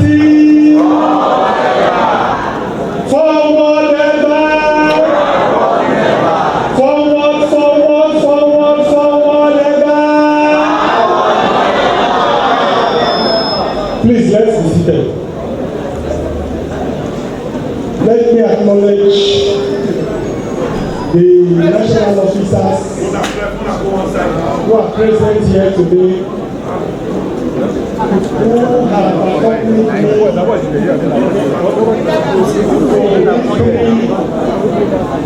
party. Forward ever. Forward, forward, forward, forward ever. Please, let's be seated. Let me acknowledge the national officers who are present here today, who have accompanied me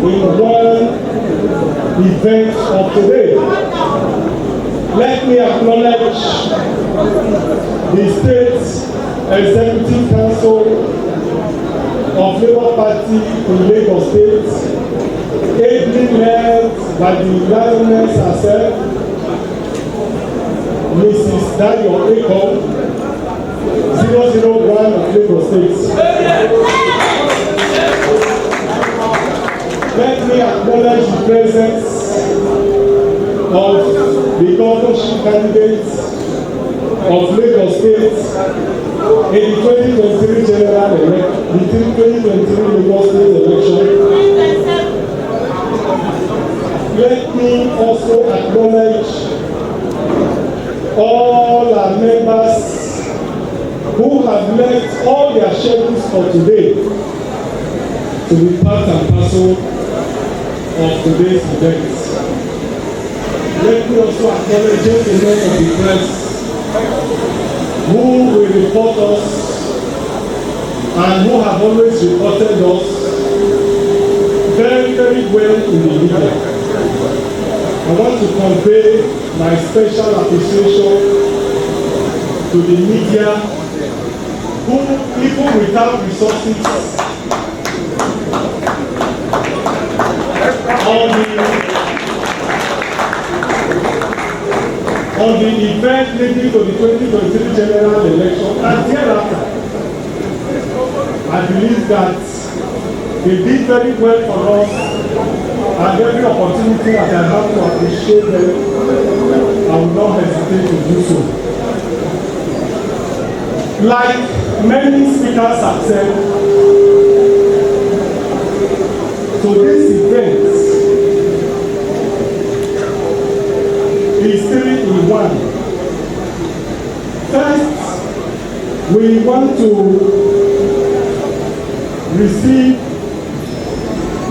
in one event of today. Let me acknowledge the State Executive Council of Labour Party in Lagos State, ably led by the lioness herself, Mrs. Dayo Eko, 001 of Lagos State. Let me acknowledge the presence of the governorship candidates of Lagos State in the 2023 general election, the 2023 Lagos State election. Let me also acknowledge all our members who have left all their schedules for today to be part and parcel of today's event. Let me also acknowledge the members of the press who will report us and who have always reported us very, very well in the media. I want to convey my special appreciation to the media who, even without resources, on the event leading to the 2023 general election and thereafter, I believe that they did very well for us, and every opportunity that I have to appreciate them, I will not hesitate to do so. Like many speakers have said, so this event is 3-in-1. First, we want to receive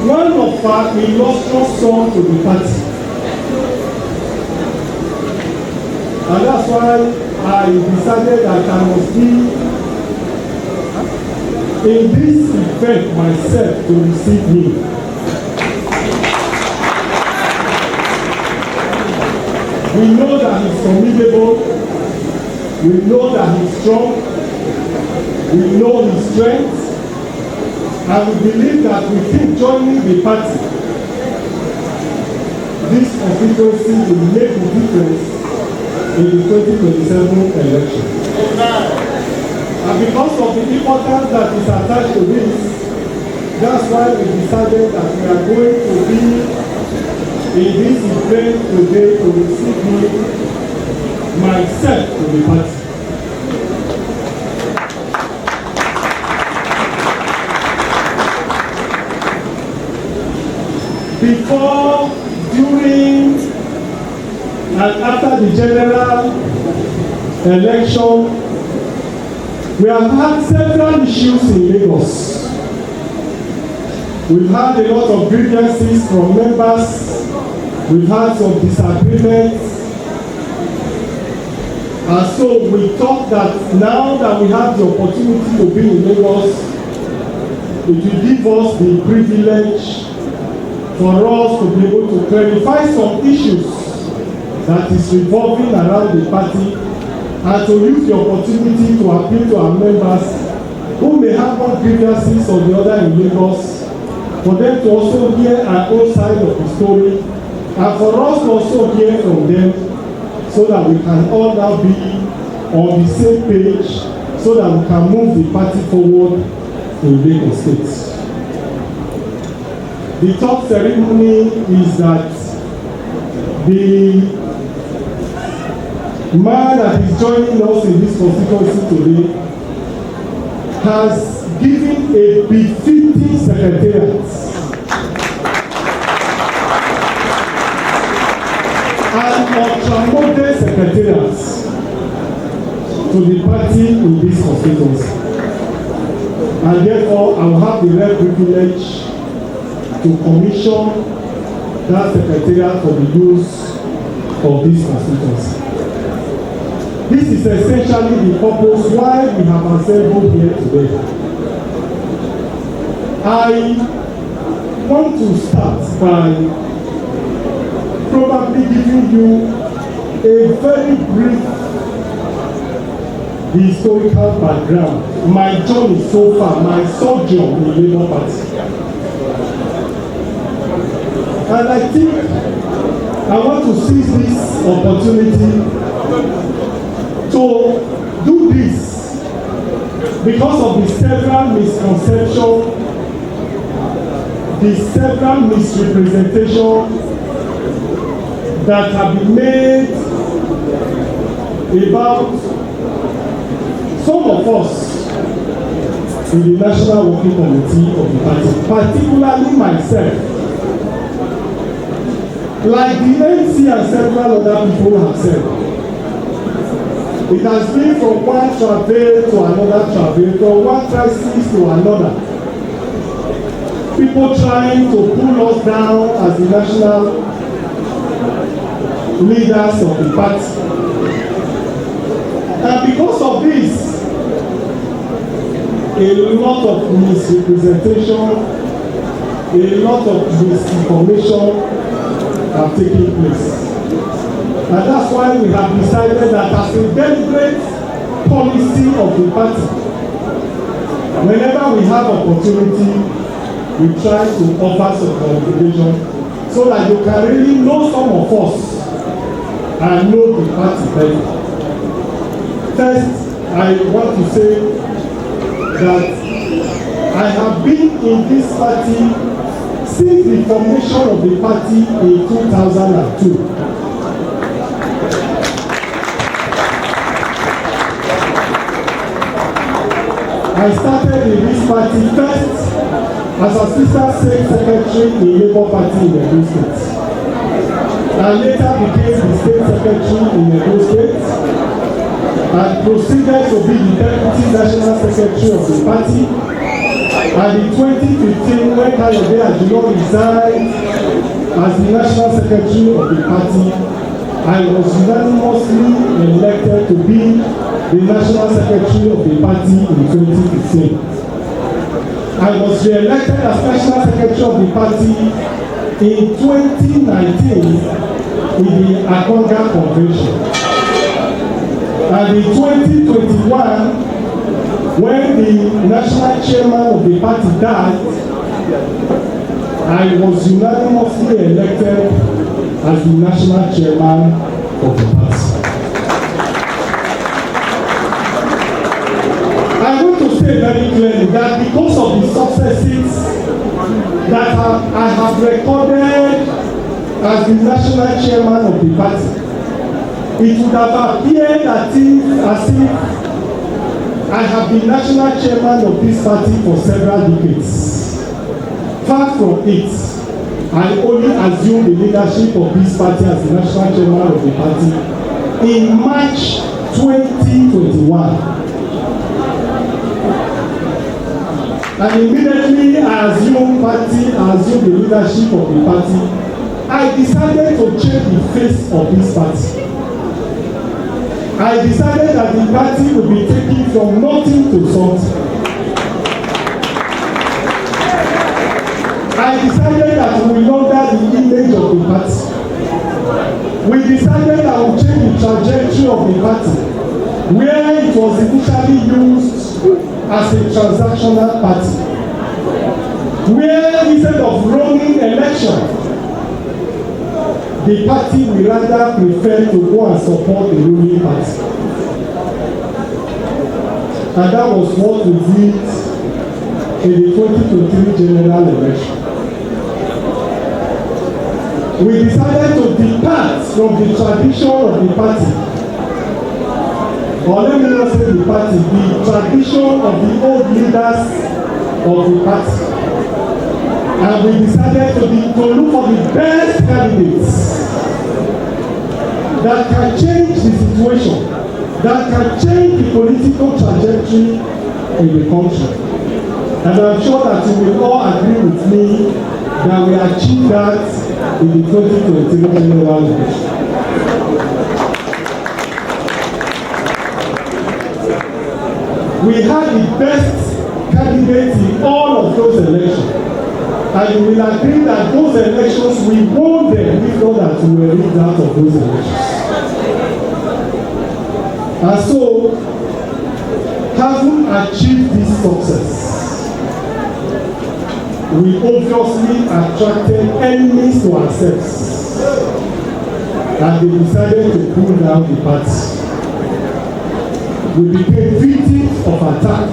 one of our illustrious sons to the party. And that's why I decided that I must be in this event myself to receive him. We know that he's formidable. We know that he's strong. We know his strength. And we believe that with him joining the party, this constituency will make a difference in the 2027 election. And because of the importance that is attached to this, that's why we decided that we are going to be in this event today to receive him myself to the party. Before, during, and after the general election, we have had several issues in Lagos. We've had a lot of grievances from members. We've had some disagreements. And so we thought that now that we have the opportunity to be in Lagos, it will give us the privilege for us to be able to clarify some issues that is revolving around the party, and to use the opportunity to appeal to our members who may have one grievances or the other in Lagos, for them to also hear our own side of the story, and for us to also hear from them, so that we can all now be on the same page, so that we can move the party forward in Lagos State. The top ceremony is that the man that is joining us in this constituency today has given a befitting secretariat and ultra-modern secretariat to the party in this constituency. And therefore, I will have the rare privilege to commission that secretariat for the use of this constituency. This is essentially the purpose why we have assembled here today. I want to start by probably giving you a very brief historical background, my journey so far, my sojourn in the Labour Party. And I think I want to seize this opportunity to do this because of the several misconceptions, the several misrepresentations that have been made about some of us in the National Working Committee of the party, particularly myself. Like the MC and several other people have said, it has been from one travail to another travail, from one crisis to another. People trying to pull us down as the national leaders of the party. And because of this, a lot of misrepresentation, a lot of misinformation have taken place. And that's why we have decided that as a deliberate policy of the party, whenever we have opportunity, we try to offer some clarification so that you can really know some of us and know the party better. First, I want to say that I have been in this party since the formation of the party in 2002. I started in this party first as Assistant State Secretary in Labour Party in Edo State. I later became the State Secretary in Edo State and proceeded to be the Deputy National Secretary of the party. And in 2015, when Kayode Ajulo resigned as the National Secretary of the party, I was unanimously elected to be the National Secretary of the party in 2015. I was re-elected as National Secretary of the party in 2019 in the Akonga Convention. And in 2021, when the national chairman of the party died, I was unanimously elected as the national chairman of the party. I want to say very clearly that because of the successes that I have recorded as the national chairman of the party, it would have appeared as if I have been national chairman of this party for several decades. Far from it, I only assumed the leadership of this party as the national chairman of the party in March 2021. And immediately I assumed the leadership of the party. I decided to change the face of this party. I decided that the party would be taken from nothing to something. I decided that we will launder the image of the party. We decided that we will change the trajectory of the party, where it was initially used as a transactional party, where instead of running election, the party will rather prefer to go and support the ruling party. And that was what we did in the 2023 general election. We decided to depart from the tradition of the party or let me not say the party, the tradition of the old leaders of the party. And we decided to look for the best candidates that can change the situation, that can change the political trajectory in the country. And I'm sure that you will all agree with me that we achieved that in the 2023 general election. We had the best candidates in all of those elections. And you will agree that those elections, we won them, if not that we were rigged out of those elections. And so, having achieved this success, we obviously attracted enemies to ourselves. And they decided to pull down the party. We became victims of attack,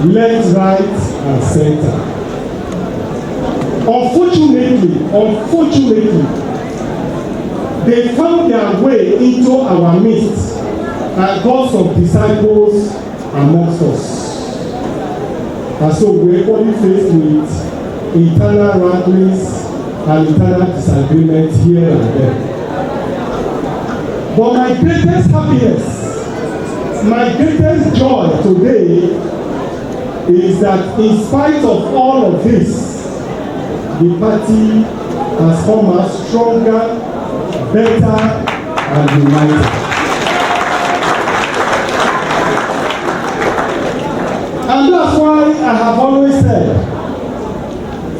left, right, and center. Unfortunately, they found their way into our midst and got some disciples amongst us. And so we're equally faced with internal wranglings and internal disagreements here and there. But my greatest happiness, my greatest joy today is that in spite of all of this, the party has come out stronger, better, and united. And that's why I have always said,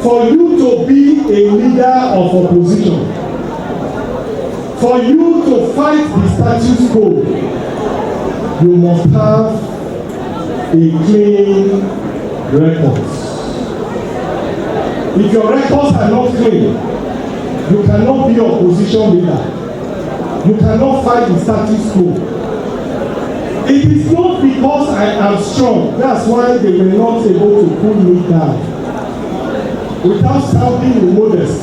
for you to be a leader of opposition, for you to fight the status quo, you must have a clean record. If your records are not clean, you cannot be opposition leader. You cannot fight the status quo. It is not because I am strong. That's why they were not able to pull me down. Without sounding modest,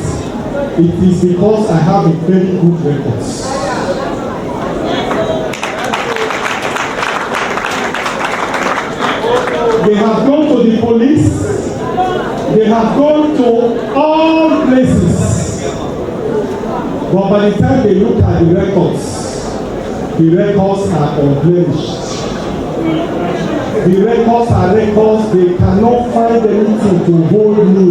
it is because I have a very good record. They have gone to the police. They have gone to all places. But by the time they look at the records are unblemished. The records are records, they cannot find anything to hold me.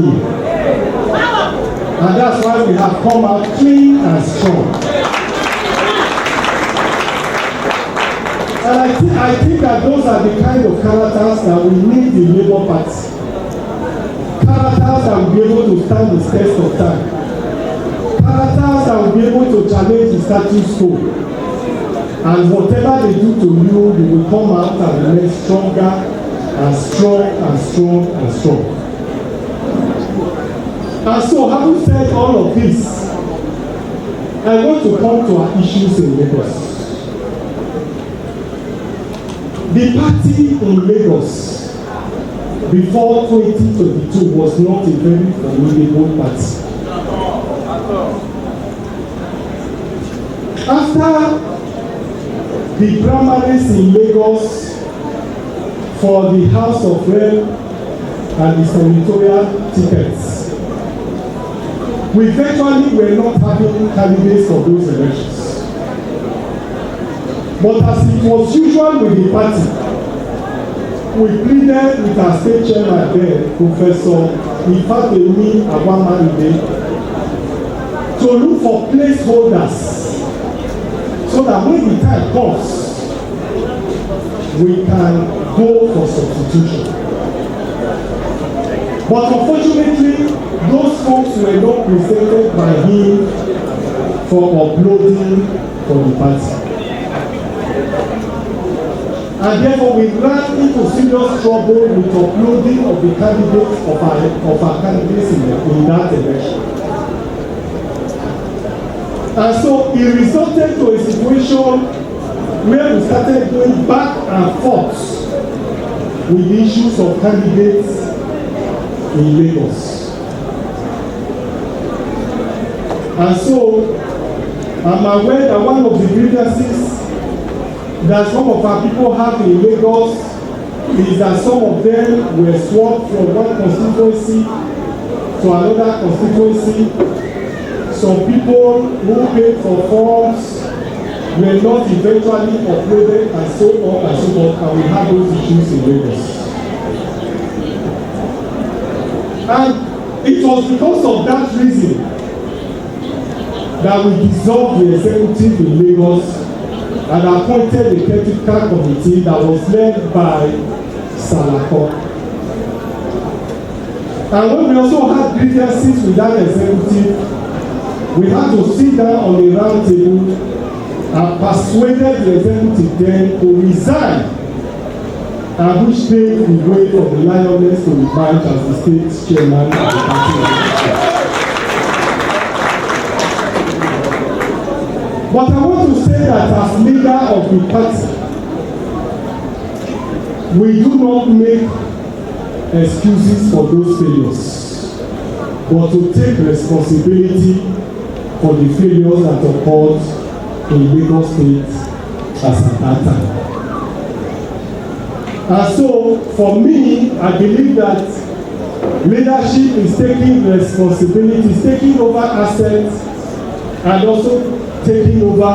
And that's why we have come out clean and strong. And I think that those are the kind of characters that we need in Labour Party. Characters that will be able to stand the test of time. Characters that will be able to challenge the status quo. And whatever they do to you, you will come out and remain stronger and strong and strong and strong. And so, having said all of this, I want to come to our issues in Lagos. The party in Lagos before 2022 was not a very formidable party. After the primaries in Lagos for the House of Rep and the senatorial tickets, we virtually were not having candidates for those elections. But as it was usual with the party, we pleaded with our state chairman there, Professor Ifademi Awamaride, to look for placeholders so that when the time comes, we can go for substitution. But unfortunately, those folks were not presented by him for uploading for the party. And therefore, we ran into serious trouble with uploading of the candidates of our candidates in that election. And so it resulted to a situation where we started going back and forth with the issues of candidates in Lagos. And so I'm aware that one of the grievances that some of our people have in Lagos is that some of them were swapped from one constituency to another constituency. Some people who paid for forms were not eventually uploaded and so on and so forth, and we have those issues in Lagos. And it was because of that reason that we dissolved the executive in Lagos and appointed a technical committee that was led by Salako. And when we also had grievances with that executive, we had to sit down on a round table and persuaded the executive then to resign, and which paved the way for the Lioness to emerge as the state chairman of the party. But I want to say that as leader of the party, we do not make excuses for those failures, but to take responsibility for the failures that occurred in Lagos State as at that time. And so, for me, I believe that leadership is taking responsibility, is taking over assets, and also taking over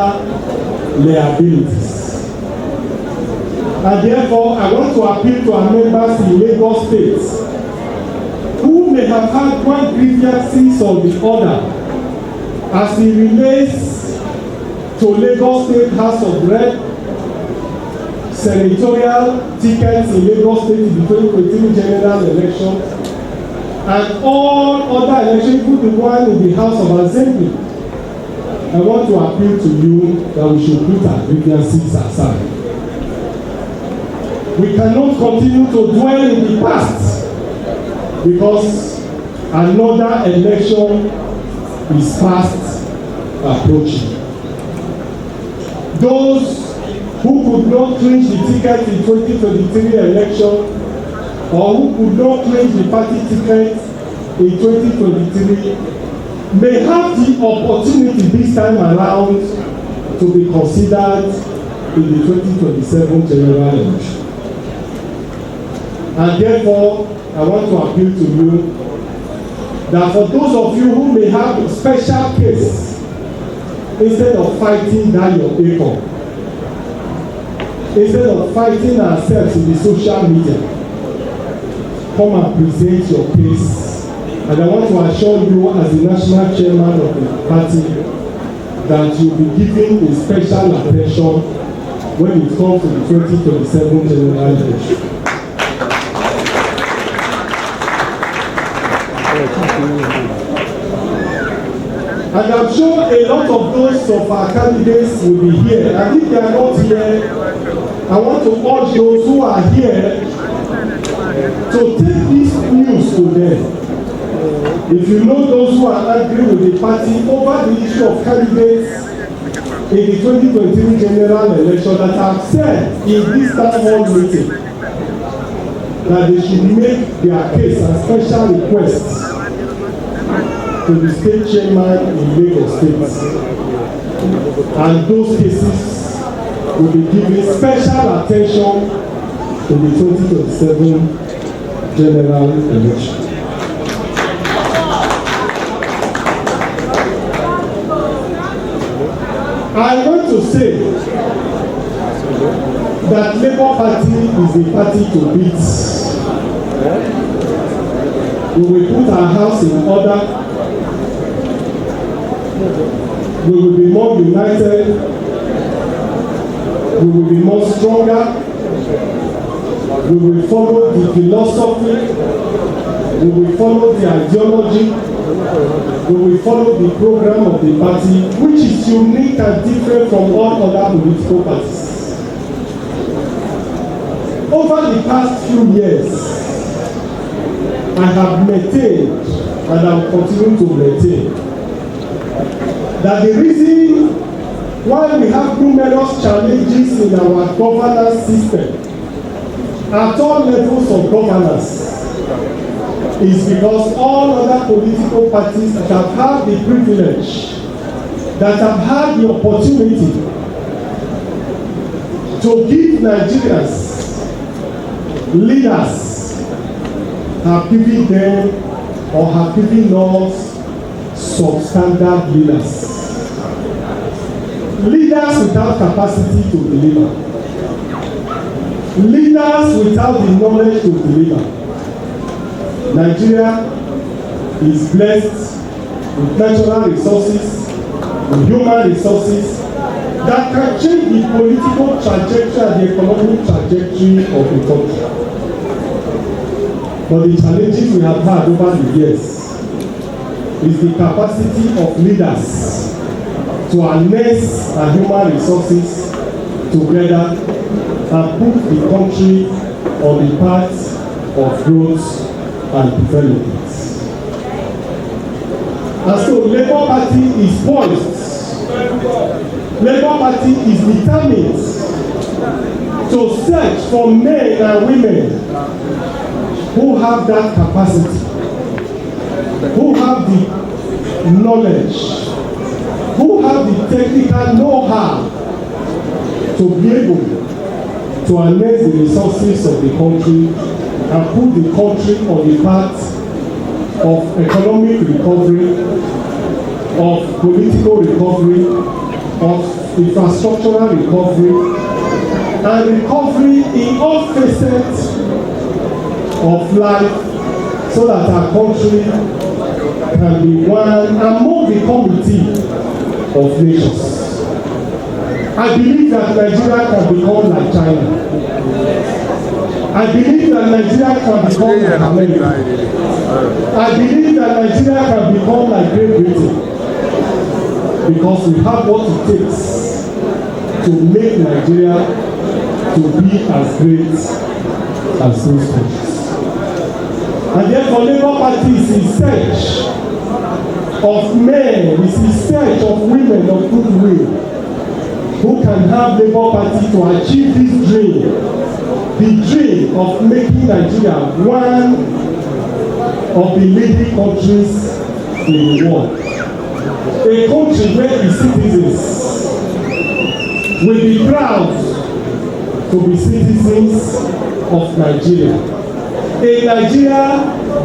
liabilities. And therefore, I want to appeal to our members in Lagos State who may have had one grievances or the other as it relates to Lagos State House of Rep, senatorial tickets in Lagos State in the 2023 general election, and all other elections, including the one in the House of Assembly. I want to appeal to you that we should put our grievances aside. We cannot continue to dwell in the past because another election is fast approaching. Those who could not clinch the ticket in 2023 election, or who could not clinch the party ticket in 2023, may have the opportunity this time around to be considered in the 2027 general election. And therefore, I want to appeal to you that for those of you who may have a special case, instead of fighting down your acre, instead of fighting ourselves in the social media, come and present your case. And I want to assure you as the national chairman of the party that you will be given a special attention when it comes to the 2027 general election. And I'm sure a lot of those of our candidates will be here. And if they are not here, I want to urge those who are here to take this news to them. If you know those who are angry with the party over the issue of candidates in the 2023 general election that have said in this town hall meeting that they should make their case and special requests to the state chairman in Lagos State, and those cases will be given special attention to the 2027 general election. I want to say that Labour Party is a party to beat. We will put our house in order. We will be more united. We will be more stronger. We will follow the philosophy. We will follow the ideology. We will follow the program of the party, which is unique and different from all other political parties. Over the past few years, I have maintained, and I will continue to maintain, that the reason why we have numerous challenges in our governance system at all levels of governance is because all other political parties that have had the privilege, that have had the opportunity to to give Nigerians leaders have given them or have given us substandard leaders. Leaders without capacity to deliver. Leaders without the knowledge to deliver. Nigeria is blessed with natural resources, with human resources that can change the political trajectory and the economic trajectory of the country. But the challenges we have had over the years is the capacity of leaders to harness our human resources together and put the country on the path of growth and development. And so Labour Party is poised. Labour Party is determined to search for men and women who have that capacity, who have the knowledge, who have the technical know-how to be able to harness the resources of the country and put the country on the path of economic recovery, of political recovery, of infrastructural recovery, and recovery in all facets of life, so that our country can be one among the community of nations. I believe that Nigeria can become like China. I believe that Nigeria can become like America. I believe that Nigeria can become like Great Britain, because we have what it takes to make Nigeria to be as great as those countries. And therefore, Labour Party is in search of men, is in search of women of goodwill who can have Labour Party to achieve this dream, the dream of making Nigeria one of the leading countries in the world. A country where the citizens will be proud to be citizens of Nigeria. A Nigeria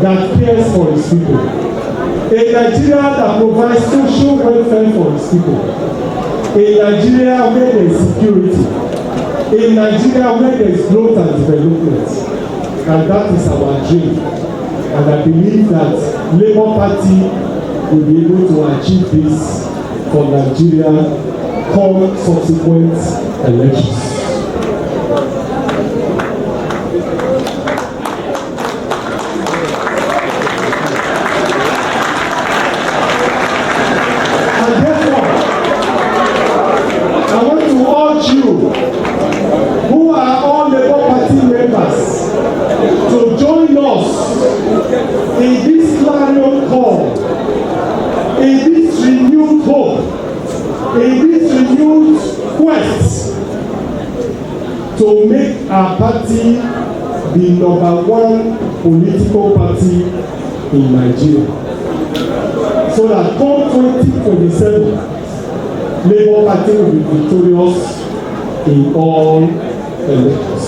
that cares for its people. A Nigeria that provides social welfare for its people. A Nigeria where there is security. A Nigeria where there is growth and development. And that is our dream. And I believe that Labour Party will be able to achieve this for Nigeria come subsequent elections. To make our party the number one political party in Nigeria, so that come 2027, Labour Party will be victorious in all elections.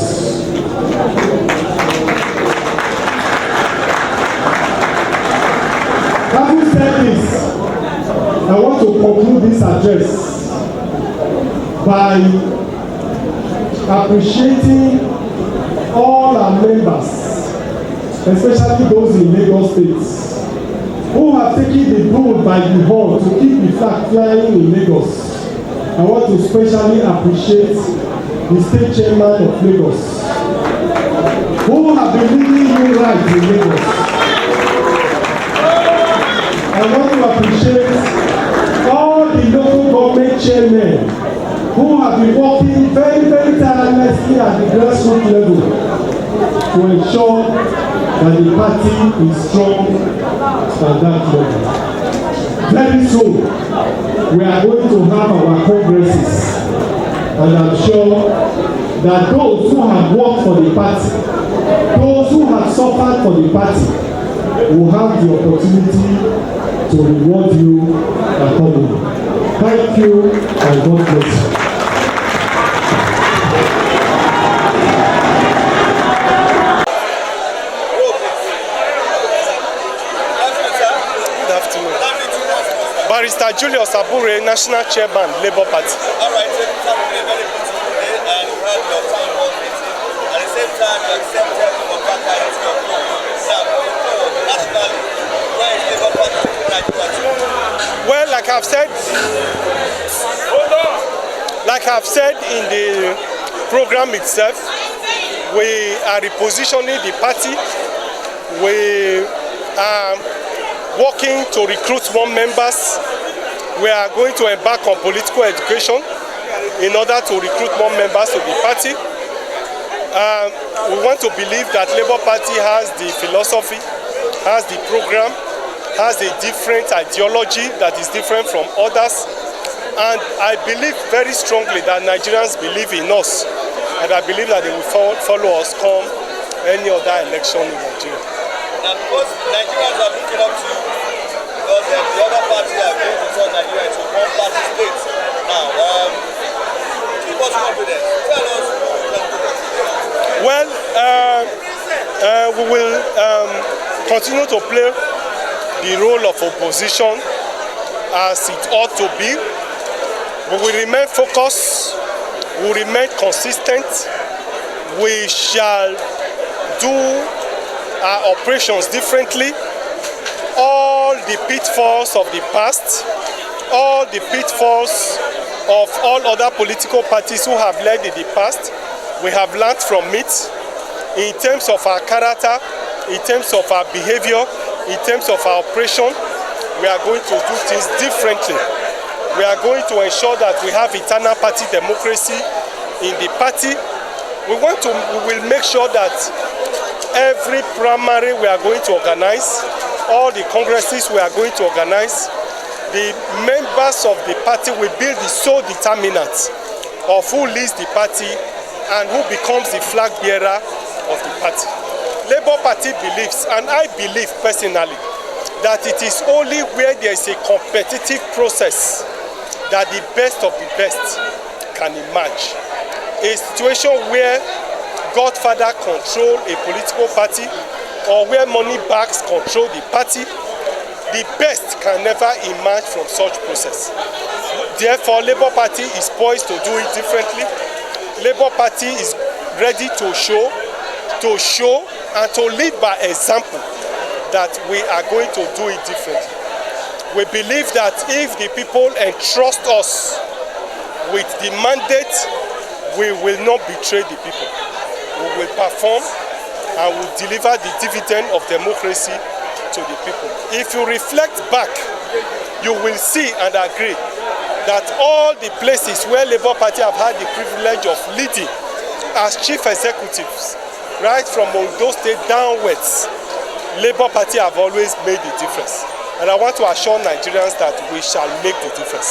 Having said this, I want to conclude this address by appreciating all our members, especially those in Lagos State, who have taken the bull by the horn to keep the flag flying in Lagos. I want to especially appreciate the state chairman of Lagos, who have been leading you right in Lagos. I want to appreciate all the local government chairmen who have been working very, very tirelessly at the grassroots level to ensure that the party is strong at that level. Very soon, we are going to have our congresses, and I'm sure that those who have worked for the party, those who have suffered for the party, will have the opportunity to reward you accordingly. Thank you, and God bless you. Barrister Julius Abure, National Chairman, Labour Party. All right, so it's a very beautiful day, and you had your town hall meeting. At the same time, you accepted your partner into your group. Now, nationally, where is Labour Party taking Nigeria to? Well, like I've said in the program itself, we are repositioning the party. We are working to recruit more members. We are going to embark on political education in order to recruit more members to the party. We want to believe that Labour Party has the philosophy, has the program, has a different ideology that is different from others. And I believe very strongly that Nigerians believe in us, and I believe that they will follow us come any other election in Nigeria. And because Nigerians are looking up to you, because the other parties are going to turn Nigeria into one party state. Now, give us confidence. Tell us who you can do that. Well, we will continue to play the role of opposition as it ought to be. We will remain focused, we will remain consistent. We shall do our operations differently. All the pitfalls of the past, all the pitfalls of all other political parties who have led in the past, we have learned from it in terms of our character, in terms of our behavior, in terms of our operation. We are going to do things differently. We are going to ensure that we have eternal party democracy in the party. We will make sure that every primary we are going to organize, all the congresses we are going to organize, the members of the party will be the sole determinants of who leads the party and who becomes the flag bearer of the party. Labour Party believes, and I believe personally, that it is only where there is a competitive process that the best of the best can emerge. A situation where Godfather control a political party or where money bags control the party, the best can never emerge from such process. Therefore, Labour Party is poised to do it differently. Labour Party is ready to show and to lead by example that we are going to do it differently. We believe that if the people entrust us with the mandate, we will not betray the people. We will perform and will deliver the dividend of democracy to the people. If you reflect back, you will see and agree that all the places where Labour Party have had the privilege of leading as chief executives, right from Ondo State downwards, Labour Party have always made the difference. And I want to assure Nigerians that we shall make the difference.